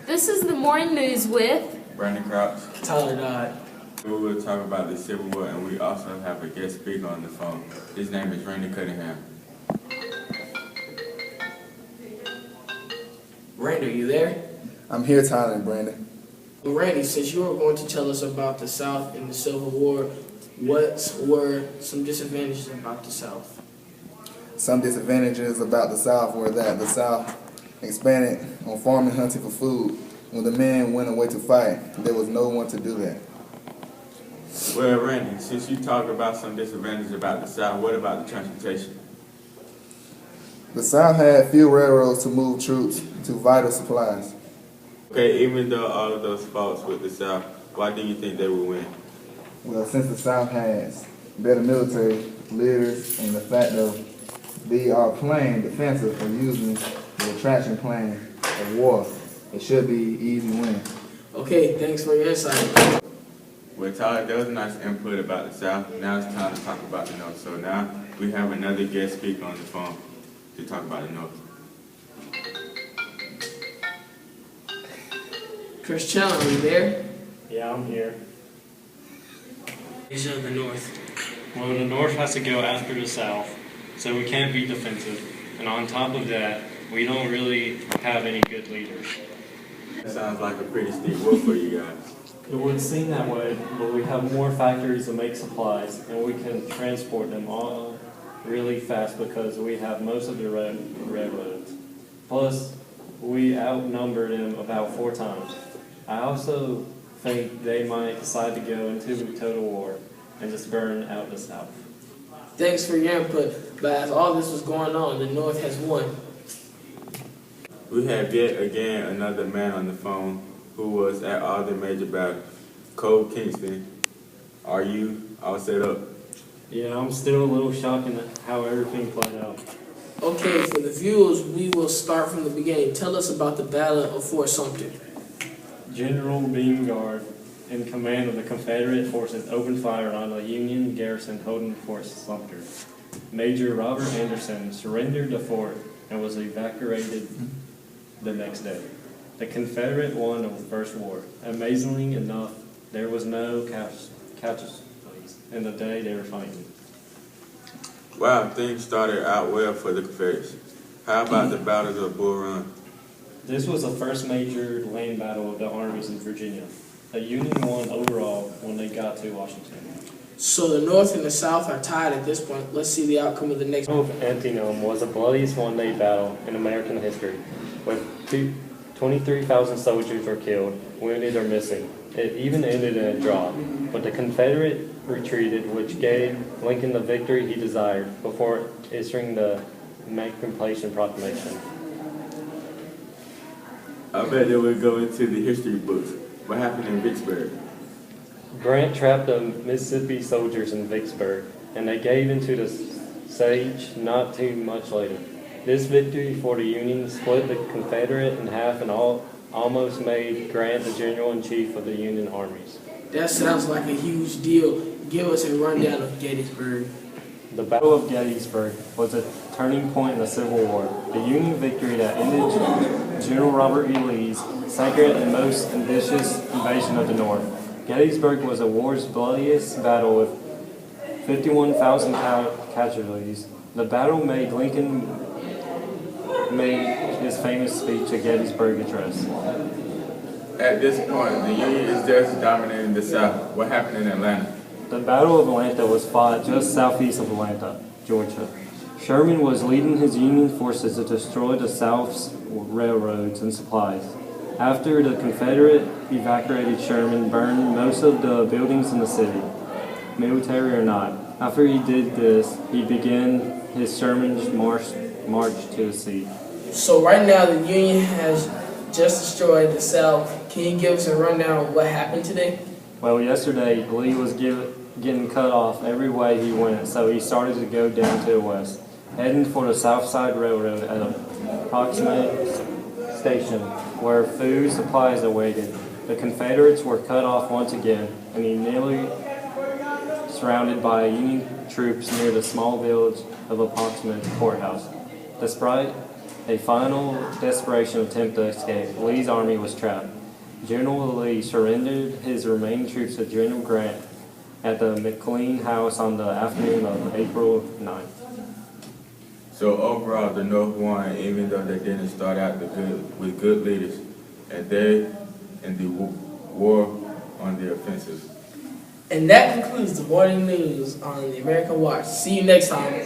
This is the morning news with Brandon Crouch. Tyler Dodd. We will talk about the Civil War, and we also have a guest speaker on the phone. His name is Randy Cunningham. Randy, are you there? I'm here, Tyler and Brandon. Well, Randy, since you were going to tell us about the South and the Civil War, what were some disadvantages about the South? Some disadvantages about the South were that the South expanded on farming and hunting for food. When the men went away to fight, there was no one to do that. Well, Randy, since you talked about some disadvantages about the South, what about the transportation? The South had few railroads to move troops to vital supplies. Okay, even though all of those faults with the South, why do you think they would win? Well, since the South has better military leaders and the fact of they are playing defensive or using the attraction plan of war, it should be easy win. Okay, thanks for your insight. Well, Tyler, that was nice input about the South. Now it's time to talk about the North. So now we have another guest speaker on the phone to talk about the North. Chris Chandler, are you there? Yeah, I'm here. He's of the North. Well, the North has to go after the South, so we can't be defensive. And on top of that, we don't really have any good leaders. That sounds like a pretty steep road for you guys. It would seem that way, but we have more factories that make supplies, and we can transport them all really fast because we have most of the railroads. Plus, we outnumber them about 4 times. I also think they might decide to go into total war and just burn out the South. Thanks for your input, but as all this was going on, the North has won. We have yet again another man on the phone who was at all the major battles. Cole Kingston, are you all set up? Yeah, I'm still a little shocked at how everything played out. Okay, for the viewers, we will start from the beginning. Tell us about the Battle of Fort Sumter. General Beauregard, in command of the Confederate forces, opened fire on a Union garrison holding Fort Sumter. Major Robert Anderson surrendered the fort and was evacuated the next day. The Confederate won the first war. Amazingly enough, there was no casualties in the day they were fighting. Wow, things started out well for the Confederates. How about the battles of Bull Run? This was the first major land battle of the armies in Virginia. The Union won overall when they got to Washington. So the North and the South are tied at this point. Let's see the outcome of the next The Battle of Antietam was the bloodiest one-day battle in American history, with 23,000 soldiers were killed, wounded, or missing. It even ended in a draw, but the Confederate retreated, which gave Lincoln the victory he desired before issuing the Emancipation Proclamation. I bet they would go into the history books. What happened in Vicksburg? Grant trapped the Mississippi soldiers in Vicksburg, and they gave into the siege not too much later. This victory for the Union split the Confederate in half and almost made Grant the general-in-chief of the Union armies. That sounds like a huge deal. Give us a rundown of Gettysburg. The Battle of Gettysburg was a turning point in the Civil War. The Union victory that ended General Robert E. Lee's second and most ambitious invasion of the North. Gettysburg was the war's bloodiest battle with 51,000 casualties. The battle made Lincoln his famous speech at Gettysburg Address. At this point, the Union is just dominating the South. What happened in Atlanta? The Battle of Atlanta was fought just southeast of Atlanta, Georgia. Sherman was leading his Union forces to destroy the South's railroads and supplies. After the Confederate evacuated, Sherman burned most of the buildings in the city, military or not. After he did this, he began his Sherman's march to the sea. So right now the Union has just destroyed the South. Can you give us a rundown of what happened today? Well, yesterday, Lee was getting cut off every way he went, so he started to go down to the west, heading for the South Side Railroad at an approximate station where food supplies awaited. The Confederates were cut off once again, and he nearly surrounded by Union troops near the small village of Appomattox Courthouse. Despite a final desperation attempt to escape, Lee's army was trapped. General Lee surrendered his remaining troops to General Grant at the McLean House on the afternoon of April 9th. So overall, the North won, even though they didn't start out with good leaders, and they in the war on the offensive. And that concludes the morning news on the American Watch. See you next time.